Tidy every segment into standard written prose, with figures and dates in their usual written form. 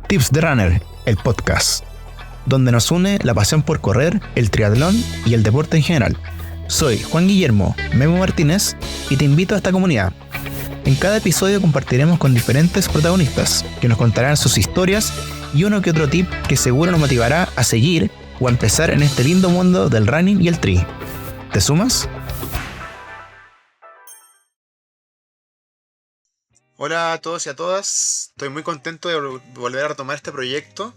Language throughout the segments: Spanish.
Tips de Runner, el podcast, donde nos une la pasión por correr, el triatlón y el deporte en general. Soy Juan Guillermo Memo Martínez y te invito a esta comunidad. En cada episodio compartiremos con diferentes protagonistas que nos contarán sus historias y uno que otro tip que seguro nos motivará a seguir o a empezar en este lindo mundo del running y el tri. ¿Te sumas? Hola a todos y a todas, estoy muy contento de volver a retomar este proyecto.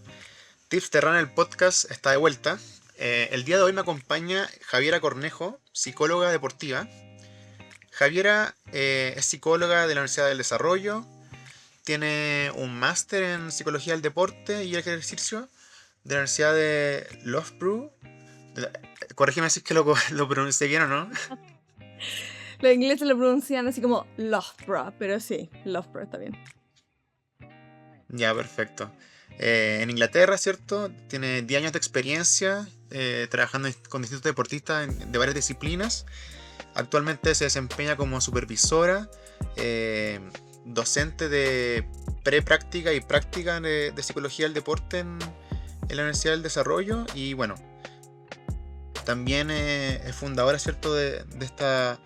Tips de Runner, el podcast, está de vuelta. El día de hoy me acompaña Javiera Cornejo, psicóloga deportiva. Javiera es psicóloga de la Universidad del Desarrollo, tiene un máster en psicología del deporte y el ejercicio de la Universidad de Loughborough. Corrígeme si es que lo pronuncié bien o no. Los ingleses lo pronuncian así como Loughborough, pero sí, Loughborough está bien. Ya, perfecto. En Inglaterra, ¿cierto? Tiene 10 años de experiencia trabajando con distintos deportistas de varias disciplinas. Actualmente se desempeña como supervisora, docente de prepráctica y práctica de psicología del deporte en la Universidad del Desarrollo. Y bueno, también es fundadora, ¿cierto?, de esta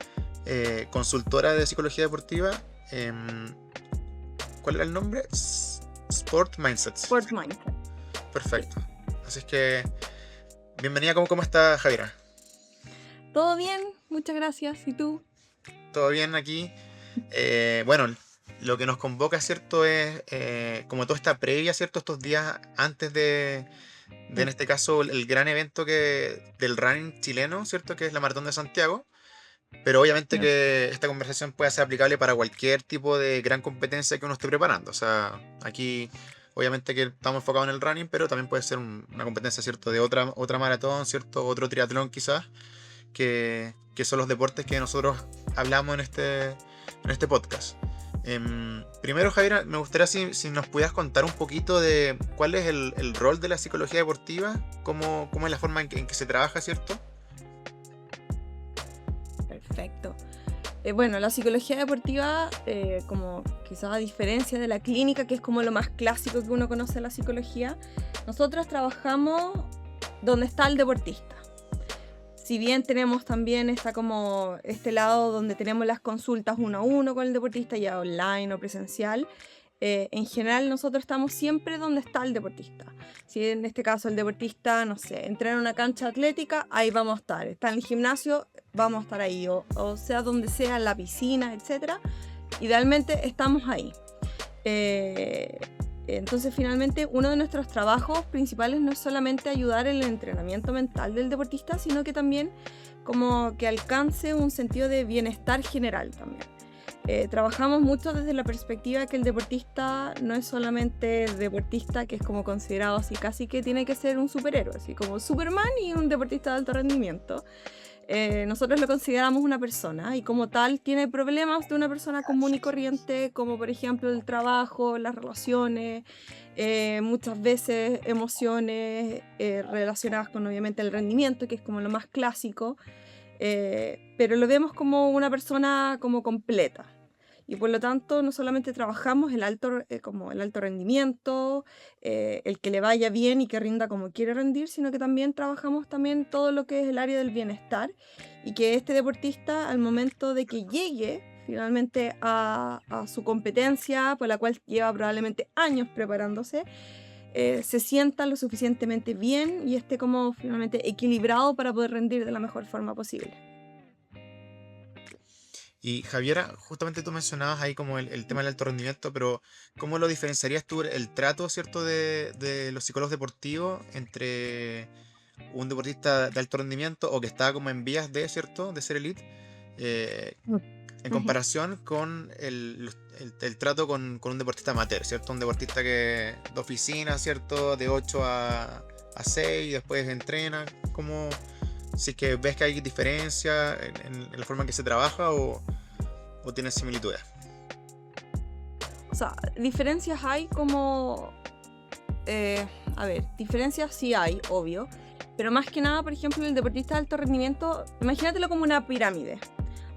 consultora de psicología deportiva. ¿Cuál era el nombre? Sport Mindset. Sport Mindset. Perfecto. Así es que, bienvenida. ¿Cómo está, Javiera? Todo bien, muchas gracias. ¿Y tú? Todo bien aquí. Bueno, lo que nos convoca, ¿cierto?, es como toda esta previa, ¿cierto?, estos días antes de en este caso, el gran evento del running chileno, ¿cierto?, que es la Maratón de Santiago. Pero obviamente que esta conversación puede ser aplicable para cualquier tipo de gran competencia que uno esté preparando. O sea, aquí obviamente que estamos enfocados en el running, pero también puede ser una competencia, ¿cierto?, de otra maratón, ¿cierto?, otro triatlón quizás, que son los deportes que nosotros hablamos en este podcast. Primero, Javiera, me gustaría si nos pudieras contar un poquito de cuál es el rol de la psicología deportiva, cómo es la forma en que se trabaja, ¿cierto? Perfecto. Bueno, la psicología deportiva, como quizás a diferencia de la clínica, que es como lo más clásico que uno conoce de la psicología, nosotros trabajamos donde está el deportista. Si bien tenemos también como este lado donde tenemos las consultas 1 a 1 con el deportista, ya online o presencial, en general nosotros estamos siempre donde está el deportista. Si en este caso el deportista, no sé, entrena en una cancha atlética, ahí vamos a estar. Está en el gimnasio, vamos a estar ahí. O sea, donde sea, en la piscina, etc. Idealmente estamos ahí. Entonces, finalmente, uno de nuestros trabajos principales no es solamente ayudar en el entrenamiento mental del deportista, sino que también como que alcance un sentido de bienestar general también. Trabajamos mucho desde la perspectiva que el deportista no es solamente deportista, que es como considerado así, casi que tiene que ser un superhéroe, así como Superman y un deportista de alto rendimiento. Nosotros lo consideramos una persona y como tal tiene problemas de una persona común y corriente, como por ejemplo el trabajo, las relaciones, muchas veces emociones relacionadas con obviamente el rendimiento, que es como lo más clásico, pero lo vemos como una persona como completa. Y por lo tanto no solamente trabajamos como el alto rendimiento, el que le vaya bien y que rinda como quiere rendir, sino que también trabajamos también todo lo que es el área del bienestar y que este deportista al momento de que llegue finalmente a su competencia, por la cual lleva probablemente años preparándose, se sienta lo suficientemente bien y esté como finalmente equilibrado para poder rendir de la mejor forma posible. Y Javiera, justamente tú mencionabas ahí como el tema del alto rendimiento, pero ¿cómo lo diferenciarías tú el trato, ¿cierto?, de los psicólogos deportivos entre un deportista de alto rendimiento o que está como en vías ¿cierto?, de ser elite, en comparación con el trato con un deportista amateur, ¿cierto? Un deportista de oficina, ¿cierto?, de 8 a 6 y después entrena. ¿Cómo, si es que ves que hay diferencia en la forma en que se trabaja o tienes similitudes? O sea, diferencias hay como... diferencias sí hay, obvio. Pero más que nada, por ejemplo, el deportista de alto rendimiento, imagínatelo como una pirámide.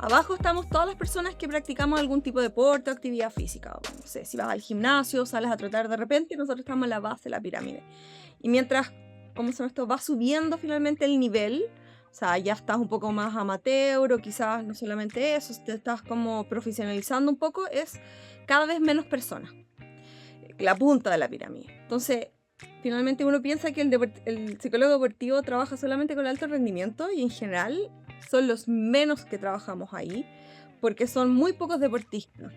Abajo estamos todas las personas que practicamos algún tipo de deporte o actividad física. No sé, si vas al gimnasio, sales a trotar de repente, nosotros estamos en la base de la pirámide. Y mientras, ¿cómo se llama esto? Va subiendo finalmente el nivel, o sea, ya estás un poco más amateur o quizás no solamente eso, te estás como profesionalizando un poco, es cada vez menos personas, la punta de la pirámide. Entonces, finalmente uno piensa que el psicólogo deportivo trabaja solamente con alto rendimiento y en general son los menos que trabajamos ahí porque son muy pocos deportistas.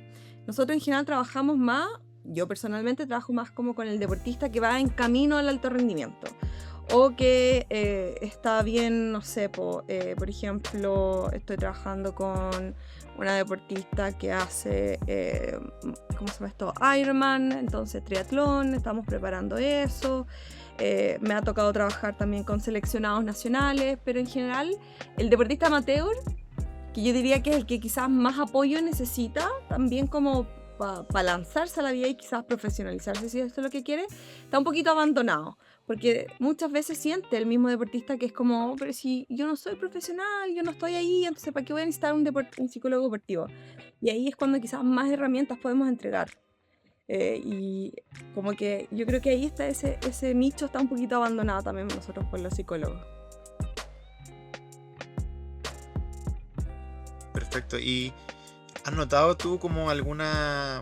Nosotros en general trabajamos más, yo personalmente trabajo más como con el deportista que va en camino al alto rendimiento o que está bien, no sé, por ejemplo, estoy trabajando con una deportista que hace, ¿cómo se llama esto? Ironman, entonces triatlón, estamos preparando eso. Me ha tocado trabajar también con seleccionados nacionales, pero en general el deportista amateur, que yo diría que es el que quizás más apoyo necesita, también como para lanzarse a la vida y quizás profesionalizarse, si esto es lo que quiere, está un poquito abandonado, porque muchas veces siente el mismo deportista que es como, "Oh, pero si yo no soy profesional, yo no estoy ahí, entonces ¿para qué voy a necesitar un psicólogo deportivo?". Y ahí es cuando quizás más herramientas podemos entregar. Y como que yo creo que ahí está ese nicho está un poquito abandonado también nosotros por los psicólogos. Perfecto. ¿Y has notado tú como alguna,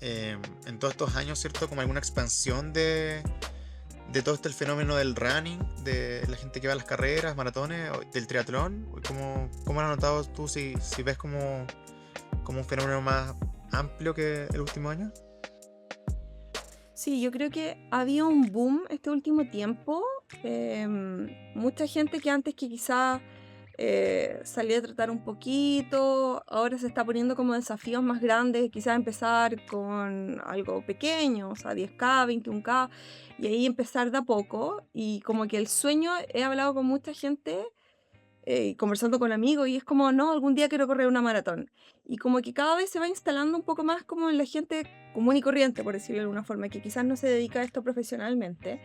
en todos estos años, ¿cierto? Como alguna expansión de todo este el fenómeno del running, de la gente que va a las carreras, maratones, del triatlón? ¿Cómo lo has notado tú si ves como un fenómeno más amplio que el último año? Sí, yo creo que había un boom este último tiempo. Mucha gente que antes que quizás salía a tratar un poquito, ahora se está poniendo como desafíos más grandes, quizás empezar con algo pequeño, o sea, 10K, 21K, y ahí empezar de a poco. Y como que el sueño, he hablado con mucha gente conversando con amigos y es como, no, algún día quiero correr una maratón. Y como que cada vez se va instalando un poco más como en la gente común y corriente, por decirlo de alguna forma, que quizás no se dedica a esto profesionalmente.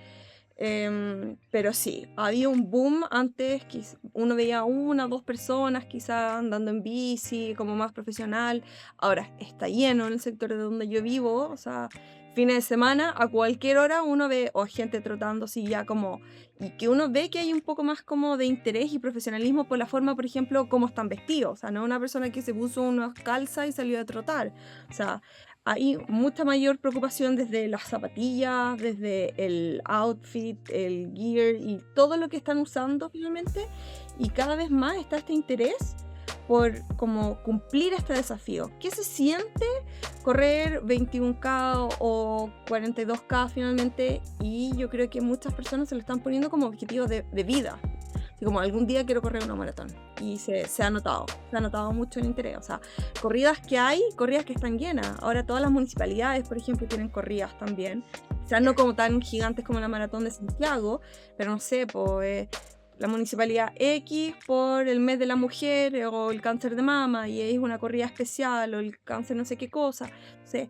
Pero sí, había un boom antes, uno veía una o dos personas quizás andando en bici, como más profesional. Ahora está lleno en el sector de donde yo vivo, o sea, fines de semana, a cualquier hora uno ve o gente trotando así ya como, y que uno ve que hay un poco más como de interés y profesionalismo por la forma, por ejemplo, cómo están vestidos. O sea, no una persona que se puso unas calzas y salió a trotar. O sea, hay mucha mayor preocupación desde las zapatillas, desde el outfit, el gear y todo lo que están usando finalmente. Y cada vez más está este interés por como cumplir este desafío. ¿Qué se siente correr 21K o 42K finalmente? Y yo creo que muchas personas se lo están poniendo como objetivo de vida. Así como algún día quiero correr una maratón. Y se ha notado mucho el interés. O sea, corridas que están llenas. Ahora todas las municipalidades, por ejemplo, tienen corridas también. Quizás no como tan gigantes como la maratón de Santiago, pero no sé, pues la municipalidad X por el mes de la mujer o el cáncer de mama y es una corrida especial o el cáncer no sé qué cosa. Entonces,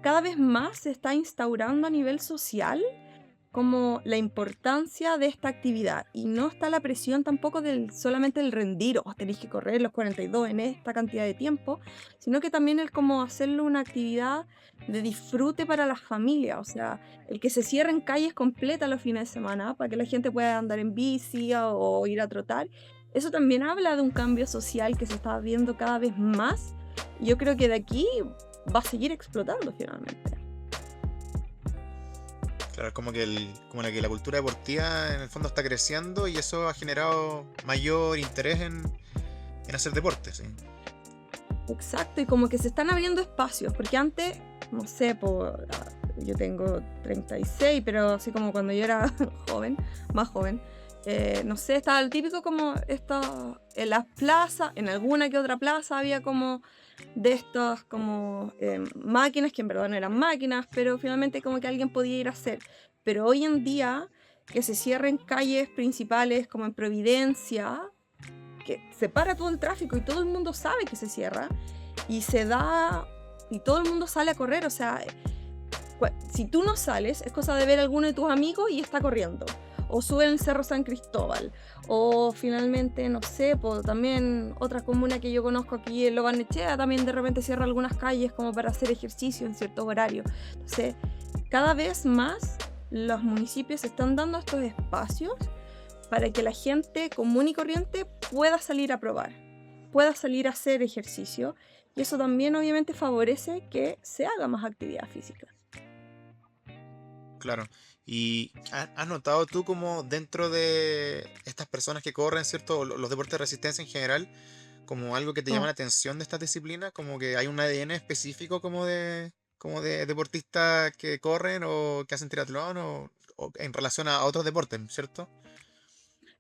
cada vez más se está instaurando a nivel social como la importancia de esta actividad y no está la presión tampoco solamente del rendir, o tenéis que correr los 42 en esta cantidad de tiempo, sino que también el como hacerlo una actividad de disfrute para las familias, o sea, el que se cierren calles completas los fines de semana para que la gente pueda andar en bici o ir a trotar, eso también habla de un cambio social que se está viendo cada vez más y yo creo que de aquí va a seguir explotando finalmente. Claro, como la cultura deportiva en el fondo está creciendo y eso ha generado mayor interés en hacer deporte, ¿sí? Exacto, y como que se están abriendo espacios, porque antes, no sé, yo tengo 36, pero así como cuando yo era joven, más joven, no sé, estaba el típico como esto, en las plazas, en alguna que otra plaza había como de estas como máquinas, que en verdad no eran máquinas, pero finalmente como que alguien podía ir a hacer. Pero hoy en día, que se cierren calles principales como en Providencia, que se para todo el tráfico y todo el mundo sabe que se cierra y se da y todo el mundo sale a correr, o sea, si tú no sales es cosa de ver a alguno de tus amigos y está corriendo o suben el Cerro San Cristóbal, o finalmente, no sé, pues también otra comuna que yo conozco aquí en Lo Barnechea también de repente cierra algunas calles como para hacer ejercicio en ciertos horarios. Entonces, cada vez más los municipios están dando estos espacios para que la gente común y corriente pueda salir a probar, pueda salir a hacer ejercicio, y eso también obviamente favorece que se haga más actividad física. Claro. ¿Y has notado tú como dentro de estas personas que corren, ¿cierto? O los deportes de resistencia en general, como algo que te llama Mm. la atención de estas disciplinas? Como que hay un ADN específico como de deportistas que corren o que hacen triatlón o en relación a otros deportes, ¿cierto?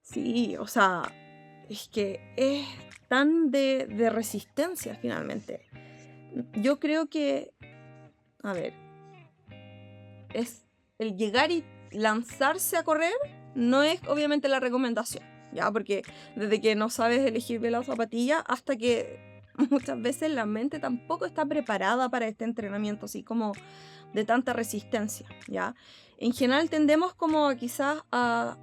Sí, o sea, es que es tan de resistencia finalmente. Yo creo que, a ver, es el llegar y lanzarse a correr no es obviamente la recomendación, ¿ya? Porque desde que no sabes elegir bien la zapatilla hasta que muchas veces la mente tampoco está preparada para este entrenamiento, así como de tanta resistencia, ¿ya? En general tendemos como quizás a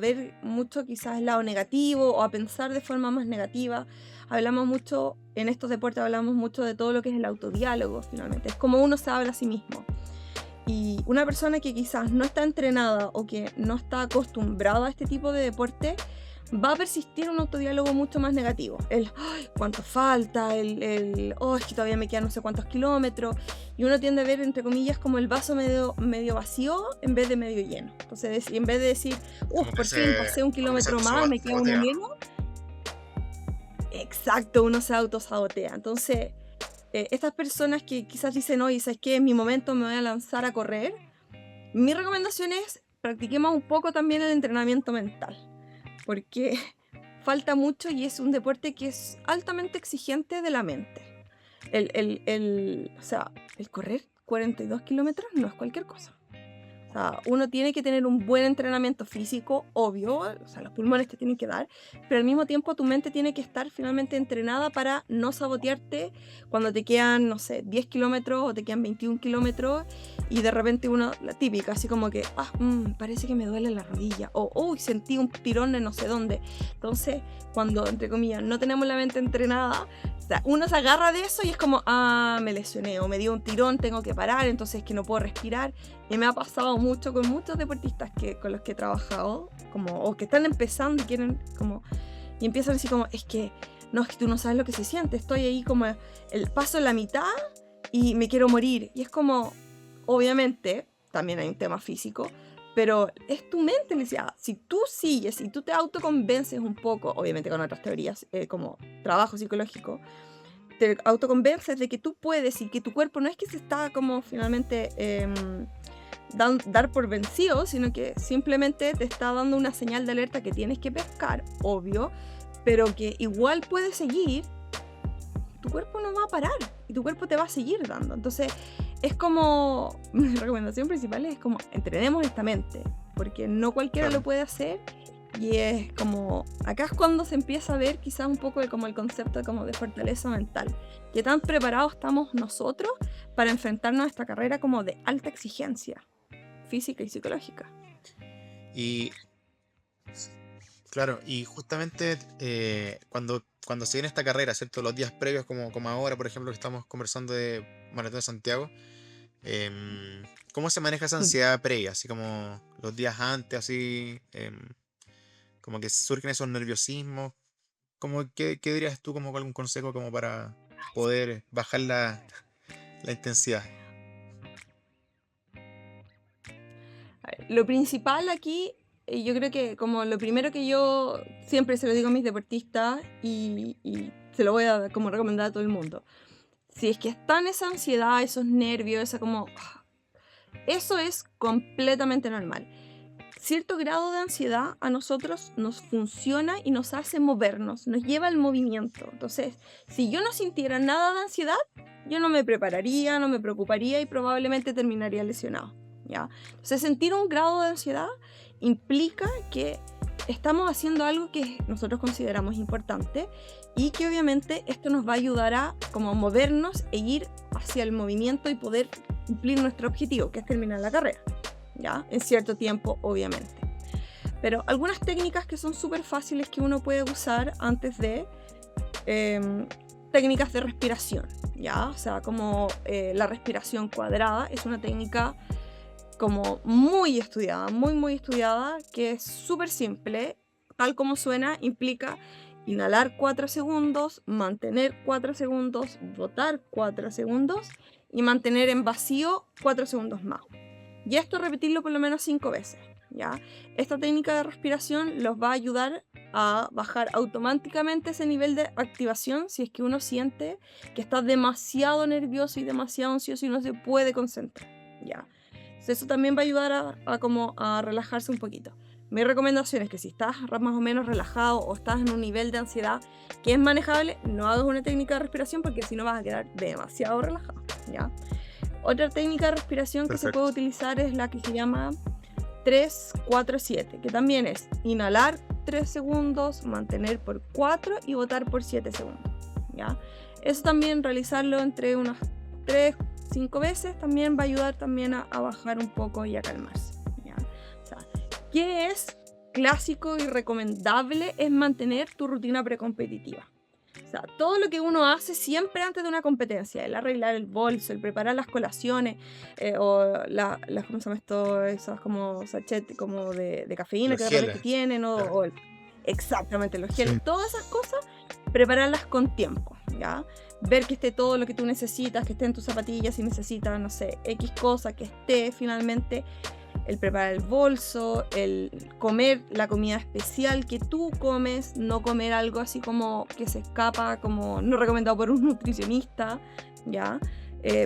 ver mucho quizás el lado negativo o a pensar de forma más negativa. Hablamos mucho, en estos deportes hablamos mucho de todo lo que es el autodiálogo, finalmente. Es como uno se habla a sí mismo. Y una persona que quizás no está entrenada o que no está acostumbrada a este tipo de deporte, va a persistir un autodiálogo mucho más negativo. El, ay, cuánto falta, oh, es que todavía me quedan no sé cuántos kilómetros. Y uno tiende a ver, entre comillas, como el vaso medio vacío en vez de medio lleno. Entonces, en vez de decir, Como que por fin pasé un como que se kilómetro más, me queda uno autosabotea. menos. Exacto, uno se autosabotea. Entonces, estas personas que quizás dicen, oye, ¿sabes qué? En mi momento me voy a lanzar a correr. Mi recomendación es practiquemos un poco también el entrenamiento mental, porque falta mucho y es un deporte que es altamente exigente de la mente. O sea, el correr 42 kilómetros no es cualquier cosa. O sea, uno tiene que tener un buen entrenamiento físico, obvio, o sea, los pulmones te tienen que dar, pero al mismo tiempo tu mente tiene que estar finalmente entrenada para no sabotearte cuando te quedan, no sé, 10 kilómetros o te quedan 21 kilómetros y de repente uno, la típica, así como que, parece que me duele la rodilla o, uy, sentí un tirón de no sé dónde. Entonces, cuando, entre comillas, no tenemos la mente entrenada, o sea, uno se agarra de eso y es como, me lesioné o me dio un tirón, tengo que parar, entonces es que no puedo respirar. Y me ha pasado mucho con muchos deportistas con los que he trabajado, como, o que están empezando y quieren como, y empiezan así como, no, es que tú no sabes lo que se siente, estoy ahí como el paso en la mitad y me quiero morir. Y es como, obviamente, también hay un tema físico, pero es tu mente, le decía, si tú sigues y tú te autoconvences un poco, obviamente con otras teorías, como trabajo psicológico, te autoconvences de que tú puedes y que tu cuerpo no es que se está como finalmente dar por vencido, sino que simplemente te está dando una señal de alerta que tienes que pescar, obvio, pero que igual puedes seguir, tu cuerpo no va a parar y tu cuerpo te va a seguir dando. Entonces, es como, mi recomendación principal es como, entrenemos esta mente, porque no cualquiera lo Claro. puede hacer. Y es como, acá es cuando se empieza a ver quizás un poco como el concepto como de fortaleza mental. ¿Qué tan preparados estamos nosotros para enfrentarnos a esta carrera como de alta exigencia física y psicológica? Y claro, y justamente cuando se viene esta carrera, ¿cierto? Los días previos, como ahora, por ejemplo, que estamos conversando de Maratón de Santiago, ¿cómo se maneja esa Mm. ansiedad previa? Así como los días antes, así, como que surgen esos nerviosismos. ¿Qué dirías tú como algún consejo como para poder bajar la intensidad? A ver, lo principal aquí, yo creo que como lo primero que yo siempre se lo digo a mis deportistas y se lo voy a como recomendar a todo el mundo. Si es que está en esa ansiedad, esos nervios, esa como, eso es completamente normal. Cierto grado de ansiedad a nosotros nos funciona y nos hace movernos, nos lleva al movimiento. Entonces, si yo no sintiera nada de ansiedad, yo no me prepararía, no me preocuparía y probablemente terminaría lesionado, ¿ya? Entonces, sentir un grado de ansiedad implica que estamos haciendo algo que nosotros consideramos importante y que obviamente esto nos va a ayudar a como movernos e ir hacia el movimiento y poder cumplir nuestro objetivo, que es terminar la carrera. ¿ya? En cierto tiempo, obviamente. Pero algunas técnicas que son súper fáciles que uno puede usar antes de técnicas de respiración, ¿ya? O sea, como la respiración cuadrada es una técnica como muy estudiada, muy estudiada, que es súper simple, tal como suena, implica inhalar 4 segundos, mantener 4 segundos, botar 4 segundos y mantener en vacío 4 segundos más. Y esto repetirlo por lo menos 5 veces, ¿ya? Esta técnica de respiración los va a ayudar a bajar automáticamente ese nivel de activación si es que uno siente que está demasiado nervioso y demasiado ansioso y no se puede concentrar, ¿ya? Entonces eso también va a ayudar como a relajarse un poquito. Mi recomendación es que si estás más o menos relajado o estás en un nivel de ansiedad que es manejable, no hagas una técnica de respiración porque si no vas a quedar demasiado relajado, ¿ya? Otra técnica de respiración que se puede Perfecto. utilizar es la que se llama 3-4-7, que también es inhalar 3 segundos, mantener por 4 y botar por 7 segundos, ¿ya? Eso también realizarlo entre unas 3-5 veces también va a ayudar también a bajar un poco y a calmarse, ¿ya? O sea, ¿qué es clásico y recomendable? Es mantener tu rutina precompetitiva. O sea, todo lo que uno hace siempre antes de una competencia, el arreglar el bolso, el preparar las colaciones, o ¿cómo se llama esto? Esos como sachet como de cafeína Los que de repente geles, tienen, claro. exactamente, los geles, Sí. todas esas cosas, prepararlas con tiempo, ¿ya? Ver que esté todo lo que tú necesitas, que esté en tus zapatillas si necesitas, no sé, X cosa, que esté finalmente el preparar el bolso, el comer la comida especial que tú comes, no comer algo así como que se escapa, como no recomendado por un nutricionista, ¿ya?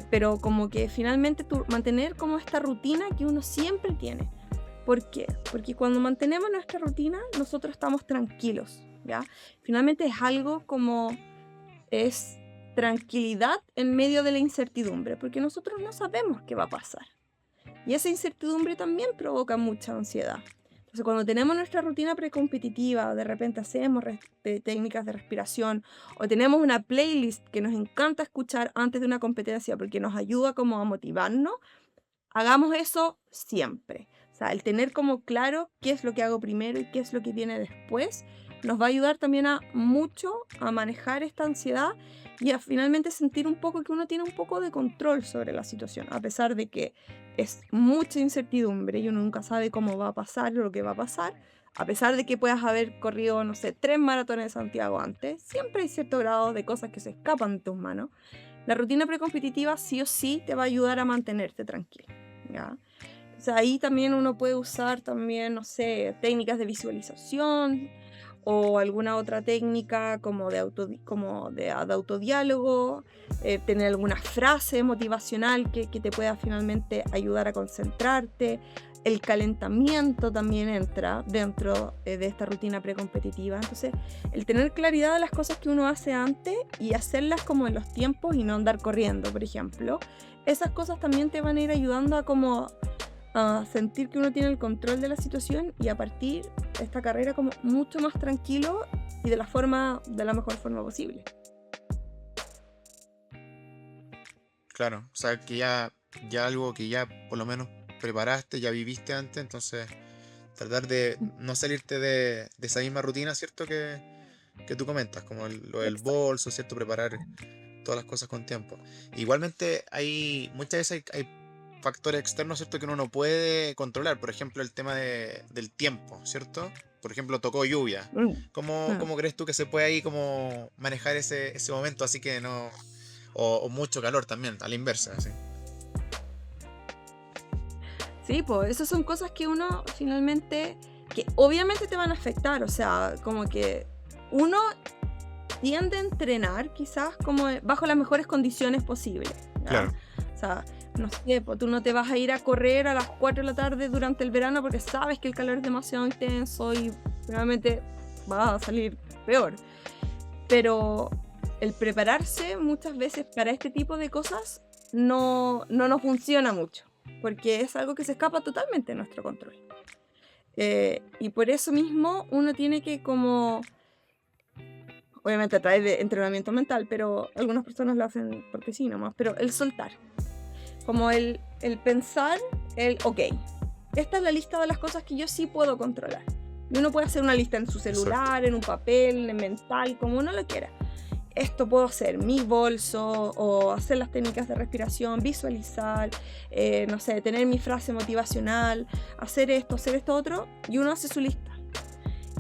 Pero como que finalmente mantener como esta rutina que uno siempre tiene. ¿Por qué? Porque cuando mantenemos nuestra rutina, nosotros estamos tranquilos, ¿ya? Finalmente es algo como es tranquilidad en medio de la incertidumbre, porque nosotros no sabemos qué va a pasar. Y esa incertidumbre también provoca mucha ansiedad. Entonces, cuando tenemos nuestra rutina precompetitiva, de repente hacemos técnicas de respiración o tenemos una playlist que nos encanta escuchar antes de una competencia porque nos ayuda como a motivarnos, hagamos eso siempre. O sea, el tener como claro qué es lo que hago primero y qué es lo que viene después, nos va a ayudar también mucho a manejar esta ansiedad y a finalmente sentir un poco que uno tiene un poco de control sobre la situación, a pesar de que es mucha incertidumbre y uno nunca sabe cómo va a pasar o lo que va a pasar. A pesar de que puedas haber corrido, no sé, 3 maratones de Santiago antes, siempre hay cierto grado de cosas que se escapan de tus manos. La rutina precompetitiva sí o sí te va a ayudar a mantenerte tranquilo, ¿ya? O sea, ahí también uno puede usar también, no sé, técnicas de visualización o alguna otra técnica como de autodiálogo, tener alguna frase motivacional que te pueda finalmente ayudar a concentrarte. El calentamiento también entra dentro de esta rutina precompetitiva. Entonces, el tener claridad de las cosas que uno hace antes y hacerlas como en los tiempos y no andar corriendo, por ejemplo, esas cosas también te van a ir ayudando a sentir que uno tiene el control de la situación y a partir esta carrera como mucho más tranquilo y de la mejor forma posible. Claro, o sea, que ya algo que ya por lo menos preparaste, ya viviste antes, entonces tratar de no salirte de esa misma rutina, ¿cierto? Que tú comentas, como lo del Exacto. bolso, ¿cierto? Preparar todas las cosas con tiempo. Igualmente, muchas veces hay factores externos, ¿cierto? Que uno no puede controlar, por ejemplo, el tema del tiempo, ¿cierto? Por ejemplo, tocó lluvia. Mm, mm. ¿Cómo crees tú que se puede ahí como manejar ese momento así que no... O mucho calor también, a la inversa, ¿sí? Sí, pues esas son cosas que uno finalmente, que obviamente te van a afectar, o sea, como que uno tiende a entrenar quizás como bajo las mejores condiciones posibles, ¿ya? Claro. O sea, no sé, pues tú no te vas a ir a correr a las 4 de la tarde durante el verano porque sabes que el calor es demasiado intenso y realmente va a salir peor. Pero el prepararse muchas veces para este tipo de cosas no nos funciona mucho, porque es algo que se escapa totalmente de nuestro control. Y por eso mismo uno tiene que como, obviamente a través de entrenamiento mental, pero algunas personas lo hacen porque sí nomás, pero el soltar, como el pensar, ok, esta es la lista de las cosas que yo sí puedo controlar. Y uno puede hacer una lista en su Exacto. celular, en un papel, en mental, como uno lo quiera. Esto puedo hacer, mi bolso, o hacer las técnicas de respiración, visualizar, no sé, tener mi frase motivacional, hacer esto otro, y uno hace su lista.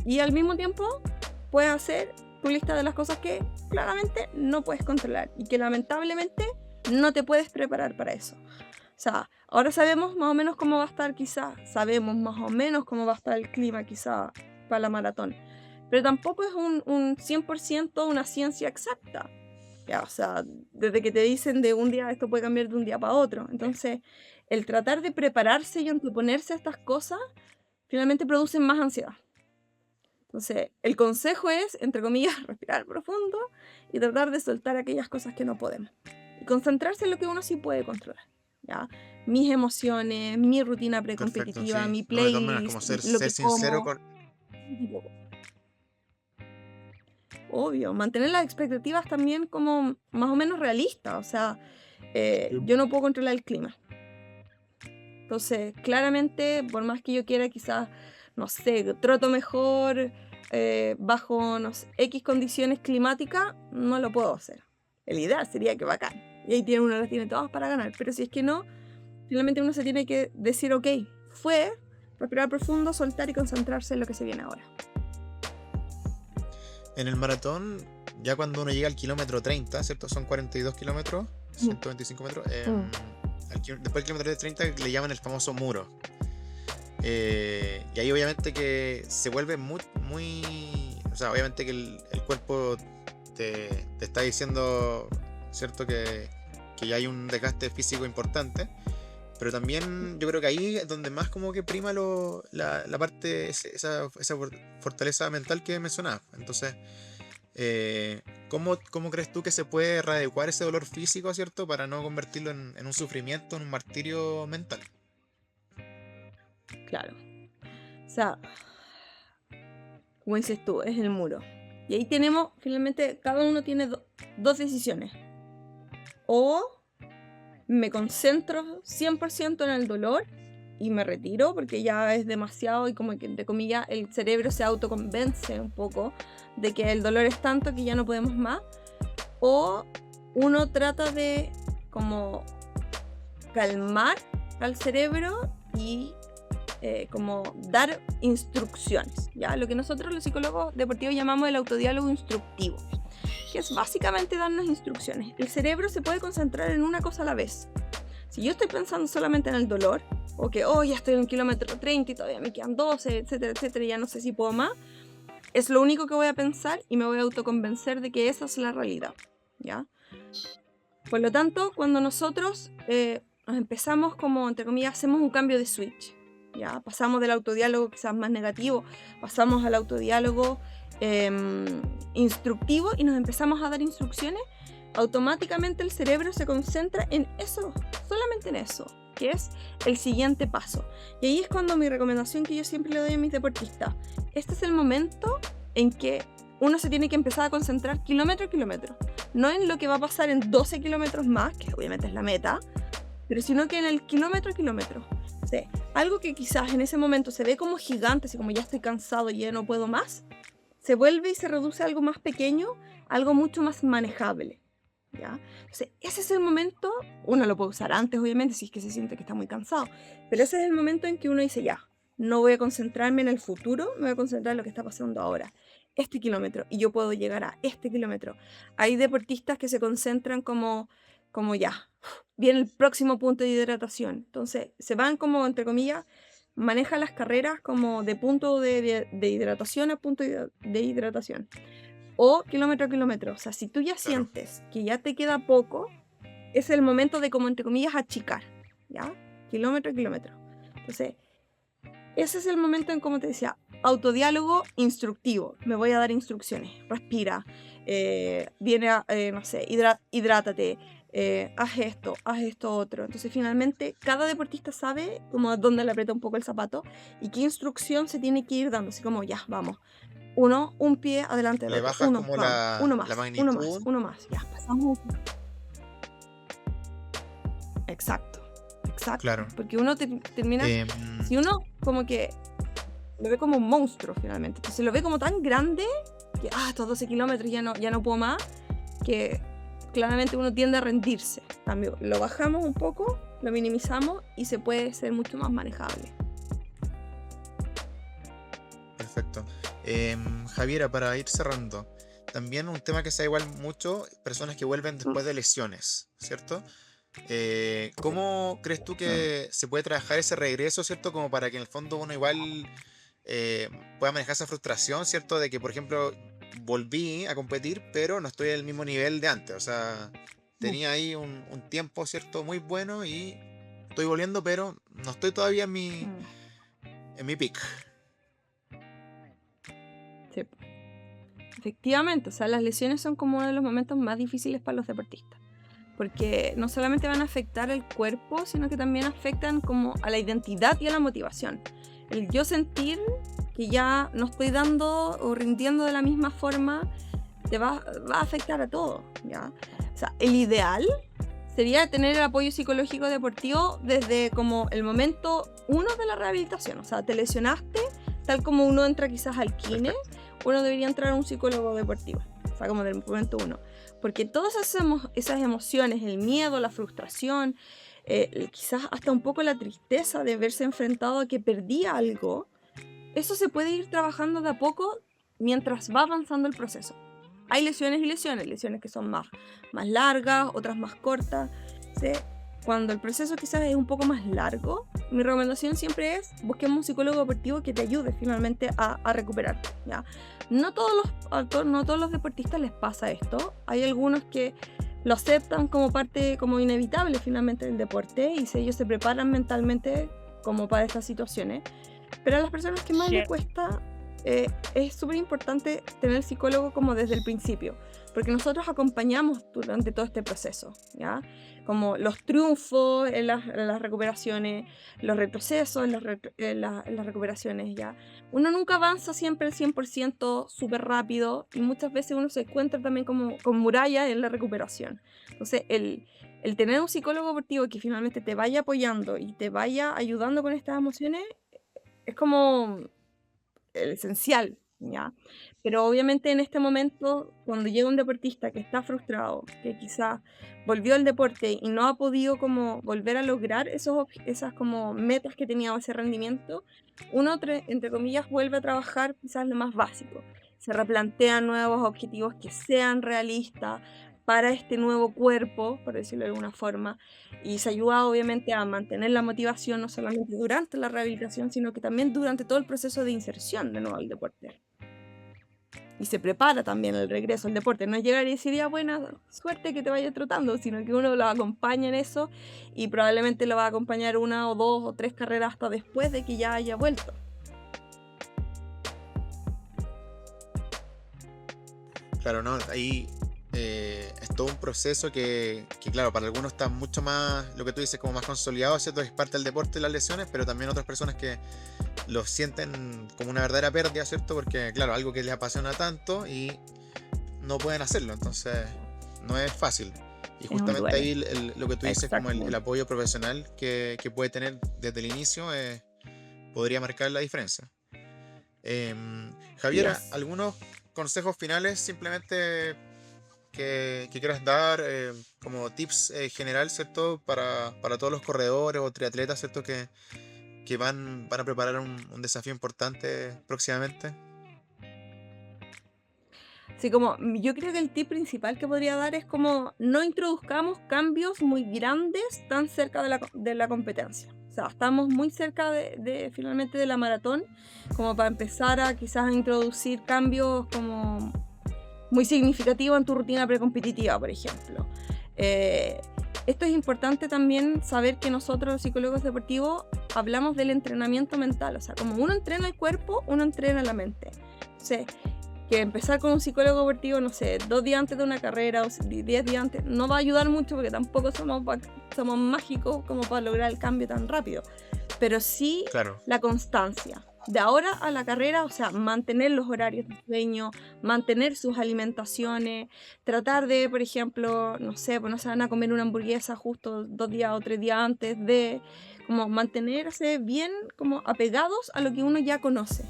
Y al mismo tiempo puedes hacer tu lista de las cosas que claramente no puedes controlar y que lamentablemente no te puedes preparar para eso. O sea, ahora sabemos más o menos cómo va a estar sabemos más o menos cómo va a estar el clima quizá para la maratón, pero tampoco es un 100% una ciencia exacta. Ya, o sea, desde que te dicen de un día, esto puede cambiar de un día para otro. Entonces, el tratar de prepararse y anteponerse a estas cosas finalmente producen más ansiedad. Entonces, el consejo es, entre comillas, respirar profundo y tratar de soltar aquellas cosas que no podemos. Y concentrarse en lo que uno sí puede controlar, ¿ya? Mis emociones, mi rutina Perfecto, precompetitiva, sí. mi No, de todas maneras, como playlist, lo ser que sincero como. con... Ese tipo de cosas. Obvio, mantener las expectativas también como más o menos realistas. O sea, yo no puedo controlar el clima. Entonces, claramente, por más que yo quiera, quizás, no sé, troto mejor bajo, no sé, X condiciones climáticas, no lo puedo hacer. El ideal sería que bacán. Y ahí uno las tiene todas para ganar. Pero si es que no, finalmente uno se tiene que decir, ok, respirar profundo, soltar y concentrarse en lo que se viene ahora. En el maratón, ya cuando uno llega al kilómetro 30, ¿cierto? Son 42 kilómetros, 125 metros. Después del kilómetro 30 le llaman el famoso muro. Y ahí obviamente que se vuelve muy... O sea, obviamente que el cuerpo te está diciendo, ¿cierto? Que ya hay un desgaste físico importante. Pero también yo creo que ahí es donde más como que prima la parte, esa fortaleza mental que mencionabas. Entonces, ¿cómo crees tú que se puede readecuar ese dolor físico, ¿cierto? Para no convertirlo en un sufrimiento, en un martirio mental. Claro. O sea, como dices tú, es el muro. Y ahí tenemos, finalmente, cada uno tiene dos decisiones. O me concentro 100% en el dolor y me retiro porque ya es demasiado y como que, entre comillas, el cerebro se autoconvence un poco de que el dolor es tanto que ya no podemos más. O uno trata de como calmar al cerebro y como dar instrucciones, ¿ya? Lo que nosotros los psicólogos deportivos llamamos el autodiálogo instructivo, que es básicamente darnos instrucciones. El cerebro se puede concentrar en una cosa a la vez. Si yo estoy pensando solamente en el dolor, o que ya estoy en el kilómetro 30 y todavía me quedan 12, etcétera, etcétera, y ya no sé si puedo más, es lo único que voy a pensar y me voy a autoconvencer de que esa es la realidad, ¿ya? Por lo tanto, cuando nosotros nos empezamos como, entre comillas, hacemos un cambio de switch, ¿ya? Pasamos del autodiálogo quizás más negativo, pasamos al autodiálogo instructivo y nos empezamos a dar instrucciones, automáticamente el cerebro se concentra en eso, solamente en eso, que es el siguiente paso. Y ahí es cuando mi recomendación que yo siempre le doy a mis deportistas, este es el momento en que uno se tiene que empezar a concentrar kilómetro a kilómetro, no en lo que va a pasar en 12 kilómetros más, que obviamente es la meta, pero sino que en el kilómetro a kilómetro. O sea, algo que quizás en ese momento se ve como gigante, así como ya estoy cansado y ya no puedo más, se vuelve y se reduce a algo más pequeño, algo mucho más manejable, ¿ya? Entonces, ese es el momento, uno lo puede usar antes, obviamente, si es que se siente que está muy cansado, pero ese es el momento en que uno dice, ya, no voy a concentrarme en el futuro, me voy a concentrar en lo que está pasando ahora, este kilómetro, y yo puedo llegar a este kilómetro. Hay deportistas que se concentran como ya, viene el próximo punto de hidratación, entonces se van como, entre comillas, maneja las carreras como de punto de hidratación a punto de hidratación. O kilómetro a kilómetro. O sea, si tú ya sientes que ya te queda poco, es el momento de, como entre comillas, achicar, ¿ya? Kilómetro a kilómetro. Entonces, ese es el momento en, como te decía, autodiálogo instructivo. Me voy a dar instrucciones. Respira. No sé, hidrátate. Haz esto otro. Entonces finalmente cada deportista sabe como dónde le aprieta un poco el zapato y qué instrucción se tiene que ir dando, así como ya, vamos, un pie adelante del Le otro, bajas como vamos, uno la más, magnitud. ya, pasamos. Exacto, Exacto, claro. porque uno termina, Em, si uno como que lo ve como un monstruo finalmente, entonces lo ve como tan grande que, estos 12 kilómetros ya no puedo más, que claramente uno tiende a rendirse. En cambio, lo bajamos un poco, lo minimizamos y se puede ser mucho más manejable. Perfecto. Javiera, para ir cerrando, también un tema que se da igual mucho, personas que vuelven Mm, después de lesiones, ¿cierto? sí. ¿Cómo crees tú Mm. que se puede trabajar ese regreso, ¿cierto? Como para que en el fondo uno igual pueda manejar esa frustración, ¿cierto? De que, por ejemplo, volví a competir, pero no estoy al mismo nivel de antes. O sea, Mm. tenía ahí un tiempo, ¿cierto? Muy bueno y estoy volviendo, pero no estoy todavía Mm. en mi peak. Sí. Efectivamente, o sea, las lesiones son como uno de los momentos más difíciles para los deportistas, porque no solamente van a afectar el cuerpo, sino que también afectan como a la identidad y a la motivación. El yo sentir que ya no estoy dando o rindiendo de la misma forma va a afectar a todo, ¿ya? O sea, el ideal sería tener el apoyo psicológico deportivo desde como el momento uno de la rehabilitación. O sea, te lesionaste, tal como uno entra quizás al kine, Perfecto. uno debería entrar a un psicólogo deportivo. O sea, como del momento uno. Porque todas esas emociones, el miedo, la frustración, quizás hasta un poco la tristeza de verse enfrentado a que perdía algo, eso se puede ir trabajando de a poco mientras va avanzando el proceso. Hay lesiones y lesiones, lesiones que son más largas, otras más cortas. ¿Sí? Cuando el proceso quizás es un poco más largo, mi recomendación siempre es busquemos un psicólogo deportivo que te ayude finalmente a recuperarte, ¿ya? No todos los deportistas les pasa esto. Hay algunos que lo aceptan como parte, como inevitable finalmente del deporte y si ellos se preparan mentalmente como para estas situaciones. Pero a las personas que más Sí. les cuesta, es súper importante tener psicólogo como desde el principio, porque nosotros acompañamos durante todo este proceso, ¿ya? Como los triunfos en las recuperaciones, los retrocesos en las recuperaciones, ¿ya? Uno nunca avanza siempre al 100% súper rápido y muchas veces uno se encuentra también como con murallas en la recuperación. Entonces, el tener un psicólogo deportivo que finalmente te vaya apoyando y te vaya ayudando con estas emociones es como el esencial, ¿ya? Pero obviamente en este momento, cuando llega un deportista que está frustrado, que quizás volvió al deporte y no ha podido como volver a lograr esas como metas que tenía o ese rendimiento, uno, entre comillas, vuelve a trabajar quizás lo más básico. Se replantean nuevos objetivos que sean realistas para este nuevo cuerpo, por decirlo de alguna forma, y se ayuda obviamente a mantener la motivación no solamente durante la rehabilitación, sino que también durante todo el proceso de inserción de nuevo al deporte. Y se prepara también el regreso al deporte. No es llegar y decir, ya buena suerte que te vaya trotando, sino que uno lo acompaña en eso y probablemente lo va a acompañar una o dos o tres carreras hasta después de que ya haya vuelto. Claro, ¿no? Ahí es todo un proceso que, claro, para algunos está mucho más, lo que tú dices, como más consolidado, ¿cierto? Es parte del deporte las lesiones, pero también otras personas que lo sienten como una verdadera pérdida, ¿cierto? Porque, claro, algo que les apasiona tanto y no pueden hacerlo, entonces no es fácil. Y Es un justamente duelo. ahí lo que tú dices, como el Exactamente. apoyo profesional que puede tener desde el inicio, podría marcar la diferencia. Javiera, Yes. algunos consejos finales simplemente que quieras dar como tips general, ¿cierto? Para todos los corredores o triatletas, ¿cierto? Que van a preparar un desafío importante próximamente. Sí, como yo creo que el tip principal que podría dar es como no introduzcamos cambios muy grandes tan cerca de la competencia. O sea, estamos muy cerca finalmente de la maratón como para empezar a quizás a introducir cambios como muy significativos en tu rutina precompetitiva, por ejemplo. Eh, Esto es importante también saber que nosotros los psicólogos deportivos hablamos del entrenamiento mental. O sea, como uno entrena el cuerpo, uno entrena la mente. Entonces, que empezar con un psicólogo deportivo, no sé, 2 días antes de una carrera o 10 días antes, no va a ayudar mucho porque tampoco somos mágicos como para lograr el cambio tan rápido. Pero sí Claro, la constancia. de ahora a la carrera, o sea, mantener los horarios de sueño, mantener sus alimentaciones, tratar de, por ejemplo, no sé, pues no se van a comer una hamburguesa justo 2 días o 3 días antes de, como mantenerse bien como apegados a lo que uno ya conoce.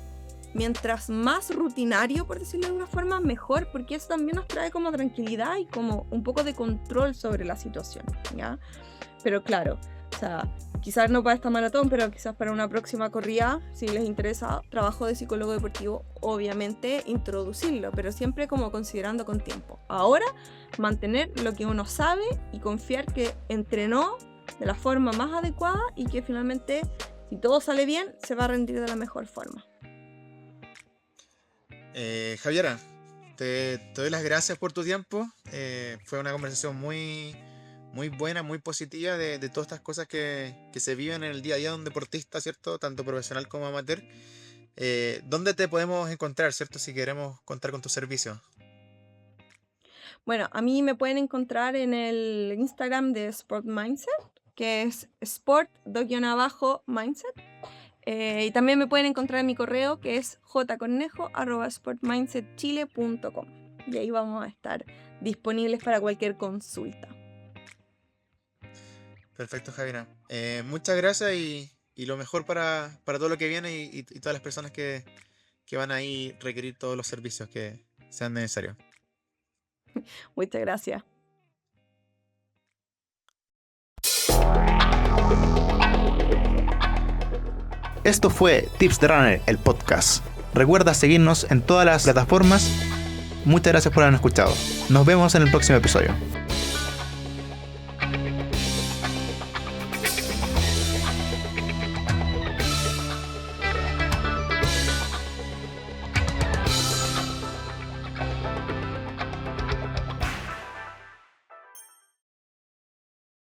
Mientras más rutinario, por decirlo de alguna forma, mejor, porque eso también nos trae como tranquilidad y como un poco de control sobre la situación, ¿ya? Pero claro, o sea, quizás no para esta maratón, pero quizás para una próxima corrida, si les interesa trabajo de psicólogo deportivo, obviamente introducirlo, pero siempre como considerando con tiempo. Ahora, mantener lo que uno sabe y confiar que entrenó de la forma más adecuada y que finalmente, si todo sale bien, se va a rendir de la mejor forma. Javiera, te doy las gracias por tu tiempo. Fue una conversación muy, muy buena, muy positiva de todas estas cosas que se viven en el día a día de un deportista, ¿cierto? Tanto profesional como amateur. ¿Dónde te podemos encontrar, ¿cierto? Si queremos contar con tus servicios. Bueno, a mí me pueden encontrar en el Instagram de Sport Mindset, que es sport_mindset. Y también me pueden encontrar en mi correo, que es jcornejo@sportmindsetchile.com. Y ahí vamos a estar disponibles para cualquier consulta. Perfecto, Javiera. Muchas gracias y lo mejor para todo lo que viene y todas las personas que van a ahí requerir todos los servicios que sean necesarios. Muchas gracias. Esto fue Tips de Runner, el podcast. Recuerda seguirnos en todas las plataformas. Muchas gracias por habernos escuchado. Nos vemos en el próximo episodio.